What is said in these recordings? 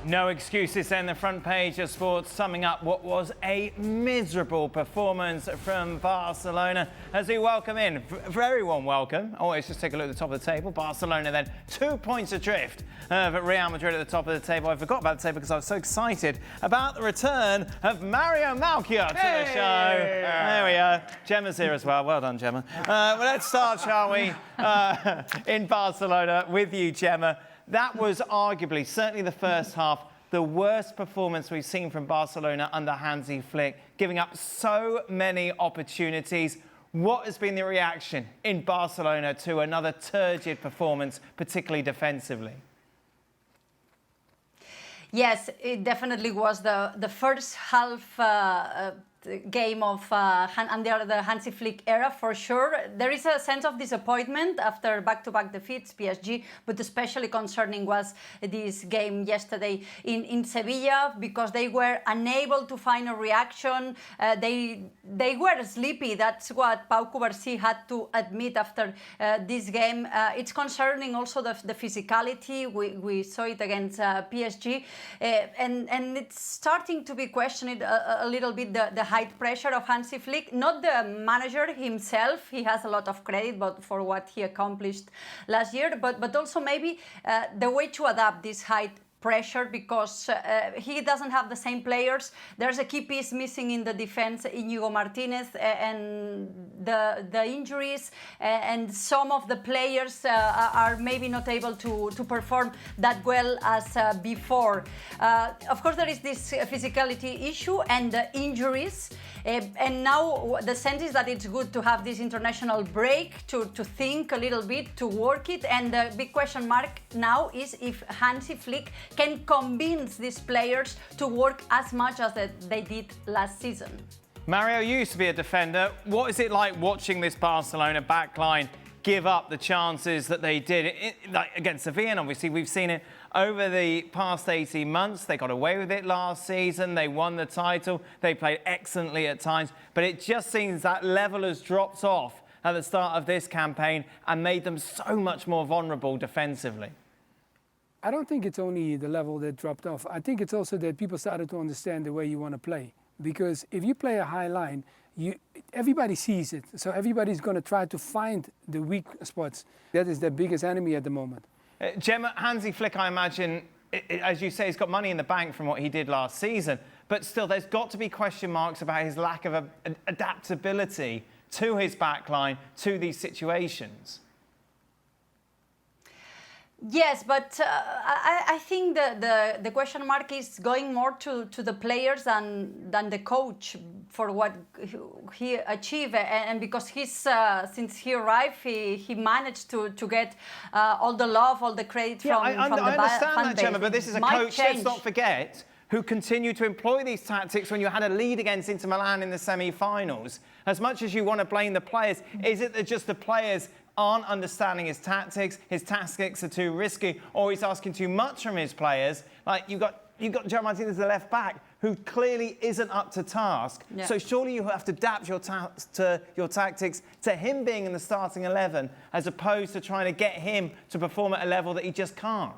No excuses then, the front page of sports summing up what was a miserable performance from Barcelona as we welcome in, very warm welcome. Always just take a look at the top of the table. Barcelona then 2 points adrift of Real Madrid at the top of the table. I forgot about the table because I was so excited about the return of Mario Malkia to the show. There we are. Gemma's here as well. Well done, Gemma. Well, let's start, shall we, in Barcelona with you, Gemma. That was arguably, certainly the first half, the worst performance we've seen from Barcelona under Hansi Flick, giving up so many opportunities. What has been the reaction in Barcelona to another turgid performance, particularly defensively? Yes, it definitely was the first half game of under the Hansi Flick era, for sure. There is a sense of disappointment after back-to-back defeats, PSG, but especially concerning was this game yesterday in Sevilla, because they were unable to find a reaction. They were sleepy. That's what Pau Cubarsí had to admit after this game. It's concerning also the physicality. We saw it against PSG, and it's starting to be questioned a little bit the high pressure of Hansi Flick, not the manager himself. He has a lot of credit for what he accomplished last year, but also maybe the way to adapt this high pressure, because he doesn't have the same players. There's a key piece missing in the defense, Íñigo Martínez, and the injuries, and some of the players are maybe not able to perform that well as before. Of course, there is this physicality issue and the injuries. And now the sense is that it's good to have this international break to think a little bit, to work it. And the big question mark now is if Hansi Flick can convince these players to work as much as they did last season. Mario, you used to be a defender. What is it like watching this Barcelona backline give up the chances that they did like against Sevilla? And obviously, we've seen it over the past 18 months. They got away with it last season. They won the title. They played excellently at times. But it just seems that level has dropped off at the start of this campaign and made them so much more vulnerable defensively. I don't think it's only the level that dropped off. I think it's also that people started to understand the way you want to play. Because if you play a high line, everybody sees it. So everybody's going to try to find the weak spots. That is their biggest enemy at the moment. Gemma, Hansi Flick, I imagine, as you say, he's got money in the bank from what he did last season. But still, there's got to be question marks about his lack of adaptability to his backline, to these situations. Yes, but I think the question mark is going more to the players than the coach for what he achieved, and because since he arrived, he managed to get all the love, all the credit from the fan base. I understand that, Gemma, but this is a coach, let's not forget, who continued to employ these tactics when you had a lead against Inter Milan in the semi-finals. As much as you want to blame the players, is it that just the players aren't understanding his tactics are too risky, or he's asking too much from his players? Like, you've got João Martínez, the left back, who clearly isn't up to task. Yeah. So surely you have to adapt your tactics to him being in the starting 11, as opposed to trying to get him to perform at a level that he just can't.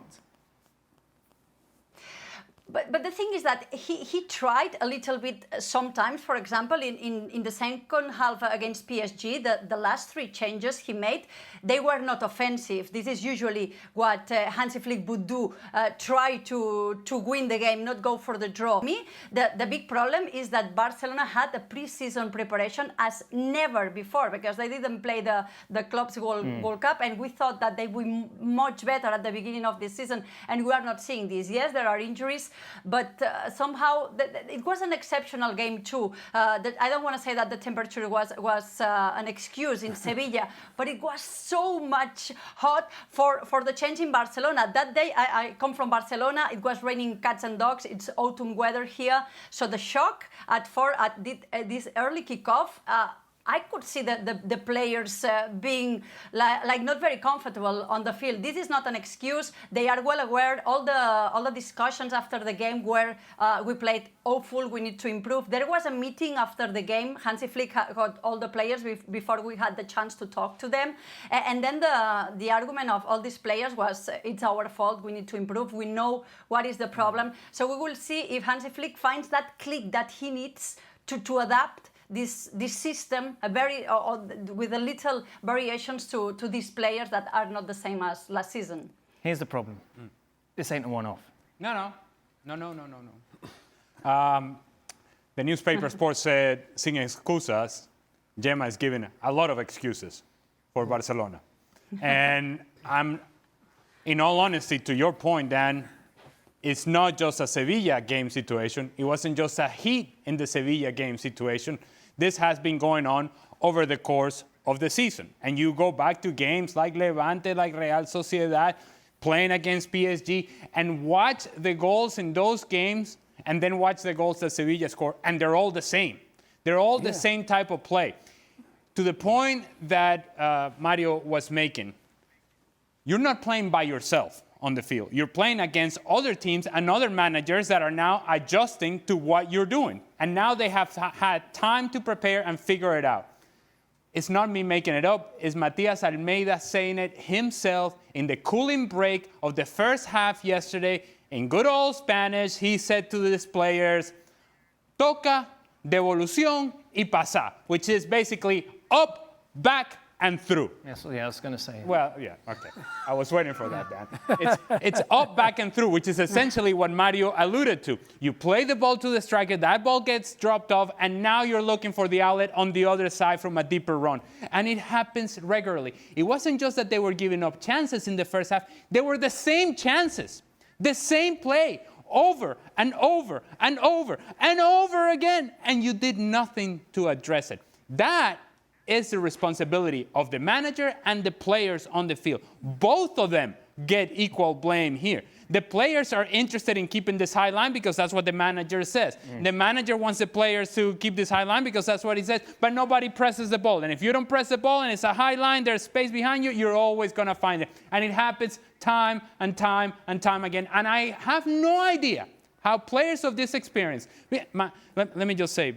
But the thing is that he tried a little bit sometimes. For example, in the second half against PSG, the last three changes he made, they were not offensive. This is usually what Hansi Flick would do, try to win the game, not go for the draw. The big problem is that Barcelona had a pre-season preparation as never before, because they didn't play the Clubs World Cup, and we thought that they would be much better at the beginning of this season, and we are not seeing this. Yes, there are injuries, but somehow it was an exceptional game too. I don't want to say that the temperature was an excuse in Sevilla, but it was so much hot for the change in Barcelona. That day, I come from Barcelona, it was raining cats and dogs, it's autumn weather here, so the shock at this early kickoff, I could see the players being like not very comfortable on the field. This is not an excuse. They are well aware. All the discussions after the game where we played awful, we need to improve. There was a meeting after the game. Hansi Flick got all the players before we had the chance to talk to them. And then the argument of all these players was, it's our fault, we need to improve. We know what is the problem. So we will see if Hansi Flick finds that click that he needs to adapt this system with a little variations to these players that are not the same as last season. Here's the problem. This ain't a one-off. No. The newspaper Sports said, sin excusas, Gemma is giving a lot of excuses for Barcelona. And in all honesty, to your point, Dan, it's not just a Sevilla game situation. It wasn't just a heat in the Sevilla game situation. This has been going on over the course of the season. And you go back to games like Levante, like Real Sociedad, playing against PSG, and watch the goals in those games, and then watch the goals that Sevilla score, and they're all the same. They're all the same type of play. To the point that Mario was making, you're not playing by yourself on the field. You're playing against other teams and other managers that are now adjusting to what you're doing. And now they have had time to prepare and figure it out. It's not me making it up. It's Matias Almeida saying it himself in the cooling break of the first half yesterday. In good old Spanish, he said to his players, toca, devolución y pasar, which is basically up, back, and through. Yes, yeah, I was going to say. Well, yeah, okay. I was waiting for that, Dan. It's up, back, and through, which is essentially what Mario alluded to. You play the ball to the striker, that ball gets dropped off, and now you're looking for the outlet on the other side from a deeper run. And it happens regularly. It wasn't just that they were giving up chances in the first half. They were the same chances, the same play, over and over and over and over again, and you did nothing to address it. That is the responsibility of the manager and the players on the field. Both of them get equal blame here. The players are interested in keeping this high line because that's what the manager says. The manager wants the players to keep this high line because that's what he says, but nobody presses the ball. And if you don't press the ball and it's a high line, there's space behind you, you're always going to find it. And it happens time and time and time again. And I have no idea how players of this experience, let me just say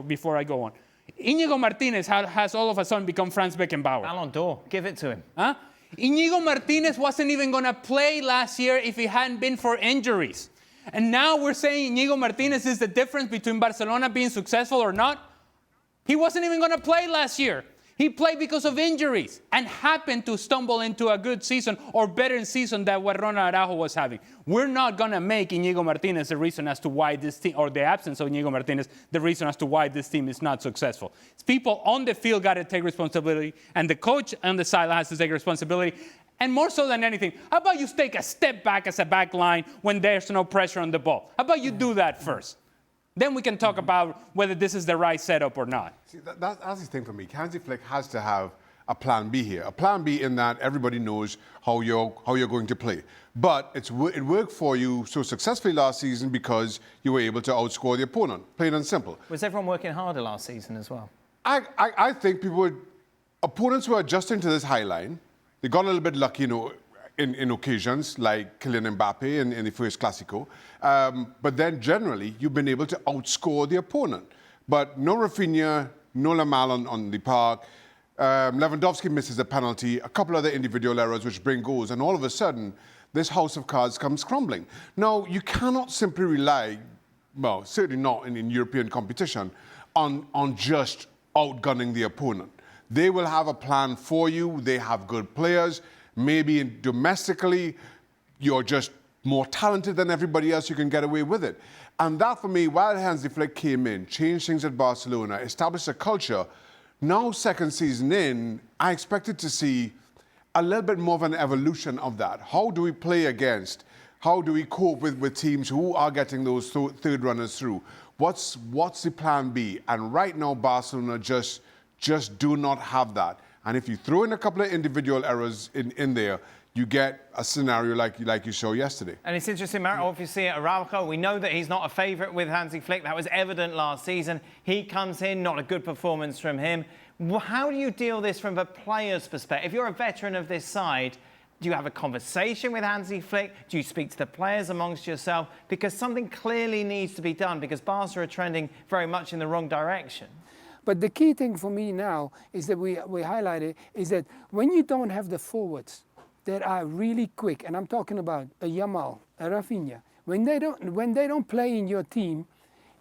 before I go on, Íñigo Martínez has all of a sudden become Franz Beckenbauer. Ballon d'Or, give it to him. Huh? Íñigo Martínez wasn't even going to play last year if it hadn't been for injuries. And now we're saying Íñigo Martínez is the difference between Barcelona being successful or not. He wasn't even going to play last year. He played because of injuries and happened to stumble into a good season or better season than what Ronald Araujo was having. We're not going to make Íñigo Martínez the reason as to why this team, or the absence of Íñigo Martínez, the reason as to why this team is not successful. It's people on the field got to take responsibility, and the coach on the sideline has to take responsibility. And more so than anything, how about you take a step back as a back line when there's no pressure on the ball? How about you do that first? Then we can talk about whether this is the right setup or not. See, that's the thing for me. Hansi Flick has to have a plan B here. A plan B in that everybody knows how you're going to play. But it worked for you so successfully last season because you were able to outscore the opponent, plain and simple. Was everyone working harder last season as well? I think opponents were adjusting to this high line. They got a little bit lucky, in occasions like Kylian Mbappe in the first Clásico. But then generally, you've been able to outscore the opponent. But no Rafinha, no Yamal on the park. Lewandowski misses a penalty, a couple other individual errors which bring goals, and all of a sudden, this house of cards comes crumbling. Now, you cannot simply rely, well, certainly not in European competition, on just outgunning the opponent. They will have a plan for you. They have good players. Maybe domestically, you're just more talented than everybody else, you can get away with it. And that, for me, while Hansi Flick came in, changed things at Barcelona, established a culture, now second season in, I expected to see a little bit more of an evolution of that. How do we play against? How do we cope with teams who are getting those third runners through? What's the plan B? And right now, Barcelona just do not have that. And if you throw in a couple of individual errors in there, you get a scenario like you saw yesterday. And it's interesting, Mario, obviously at Araujo, we know that he's not a favourite with Hansi Flick. That was evident last season. He comes in, not a good performance from him. How do you deal this from a player's perspective? If you're a veteran of this side, do you have a conversation with Hansi Flick? Do you speak to the players amongst yourself? Because something clearly needs to be done because Barca are trending very much in the wrong direction. But the key thing for me now is that we highlighted is that when you don't have the forwards that are really quick, and I'm talking about a Yamal, a Rafinha, when they don't play in your team,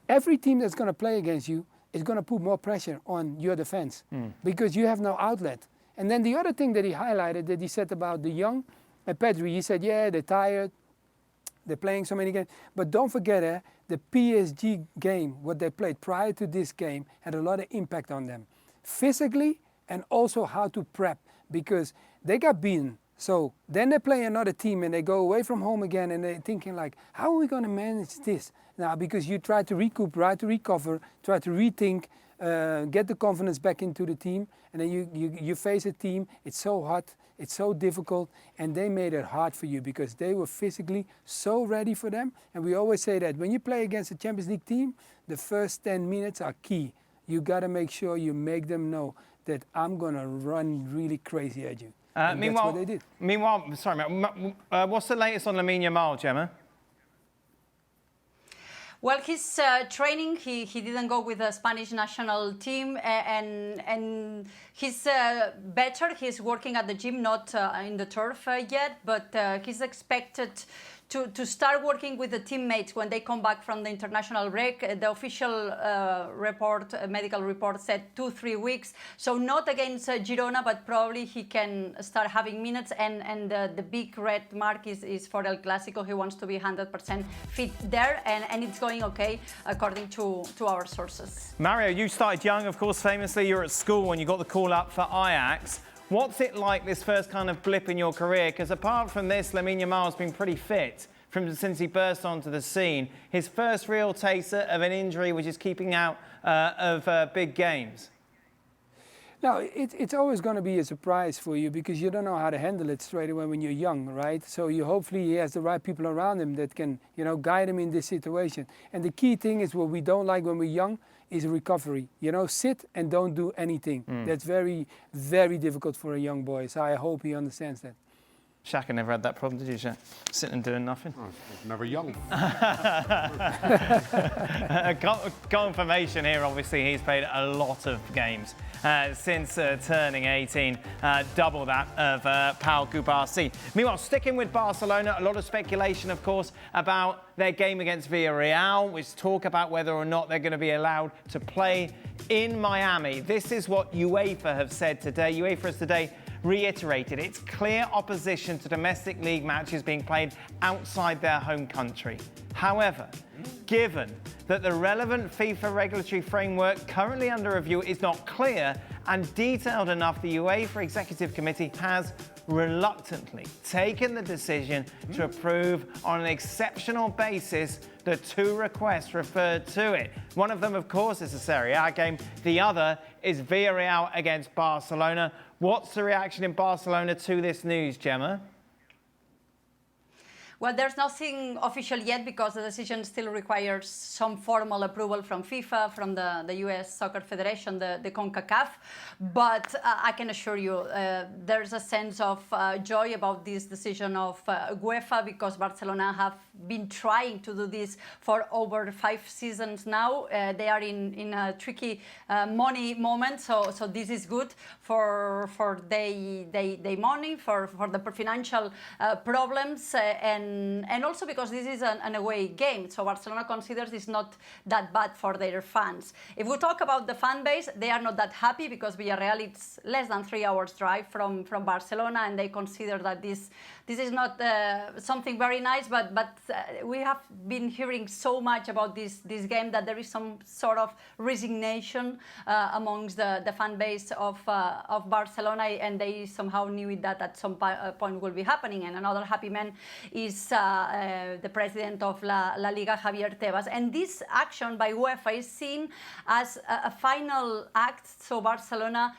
every team that's going to play against you is going to put more pressure on your defense because you have no outlet. And then the other thing that he highlighted that he said about the young, Pedri, he said, yeah, they're tired, they're playing so many games. But don't forget, the PSG game, what they played prior to this game, had a lot of impact on them. Physically and also how to prep because they got beaten. So then they play another team and they go away from home again and they're thinking like, how are we going to manage this? Now, because you try to recoup, try to recover, try to rethink, get the confidence back into the team, and then you face a team, it's so hot, it's so difficult, and they made it hard for you because they were physically so ready for them. And we always say that when you play against a Champions League team, the first 10 minutes are key. You got to make sure you make them know that I'm going to run really crazy at you. Meanwhile, that's what they did. Meanwhile, sorry, what's the latest on Lamine Yamal, Gemma? Well, he's training. He didn't go with the Spanish national team, and he's better. He's working at the gym, not in the turf yet, but he's expected to start working with the teammates when they come back from the international break. The official medical report said 2-3 weeks. So not against Girona, but probably he can start having minutes. And the big red mark is for El Clásico. He wants to be 100% fit there, and it's going okay, according to our sources. Mario, you started young, of course, famously. You were at school when you got the call up for Ajax. What's it like, this first kind of blip in your career? Because apart from this, Lamine Yamal's been pretty fit since he burst onto the scene. His first real taste of an injury, which is keeping out of big games. Now, it's always going to be a surprise for you because you don't know how to handle it straight away when you're young, right? So hopefully he has the right people around him that can, guide him in this situation. And the key thing is what we don't like when we're young is recovery. Sit and don't do anything. That's very, very difficult for a young boy. So I hope he understands that. Shaka never had that problem, did you, Shaq? Sitting and doing nothing? Oh, never young. Confirmation here, obviously, he's played a lot of games since turning 18, double that of Pau Cubarsí. Meanwhile, sticking with Barcelona, a lot of speculation, of course, about their game against Villarreal, which talk about whether or not they're going to be allowed to play in Miami. This is what UEFA have said today. UEFA has today reiterated its clear opposition to domestic league matches being played outside their home country. However, given that the relevant FIFA regulatory framework currently under review is not clear and detailed enough, the UEFA Executive Committee has reluctantly taken the decision to approve on an exceptional basis the two requests referred to it. One of them, of course, is the Serie A game. The other is Villarreal against Barcelona. What's the reaction in Barcelona to this news, Gemma? Well, there's nothing official yet because the decision still requires some formal approval from FIFA, from the US Soccer Federation, the CONCACAF. But I can assure you there's a sense of joy about this decision of UEFA because Barcelona have been trying to do this for over 5 seasons now. They are in a tricky money moment, so this is good for their money, for the financial problems, and also because this is an away game, so Barcelona considers it's not that bad for their fans. If we talk about the fan base, they are not that happy because Villarreal it's less than 3 hours drive from Barcelona, and they consider that this is not something very nice. But we have been hearing so much about this game that there is some sort of resignation amongst the fan base of Barcelona, and they somehow knew that at some point will be happening. And another happy man is is the president of La Liga, Javier Tebas. And this action by UEFA is seen as a final act. So Barcelona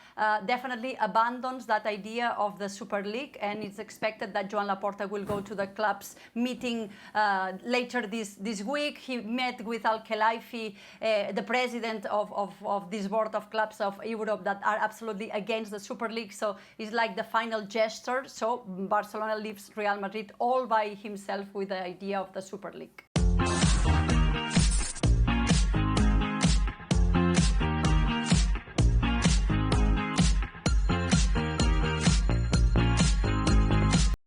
definitely abandons that idea of the Super League, and it's expected that Joan Laporta will go to the club's meeting later this week. He met with Al-Khelaifi, the president of this board of clubs of Europe that are absolutely against the Super League. So it's like the final gesture. So Barcelona leaves Real Madrid all by himself with the idea of the Super League.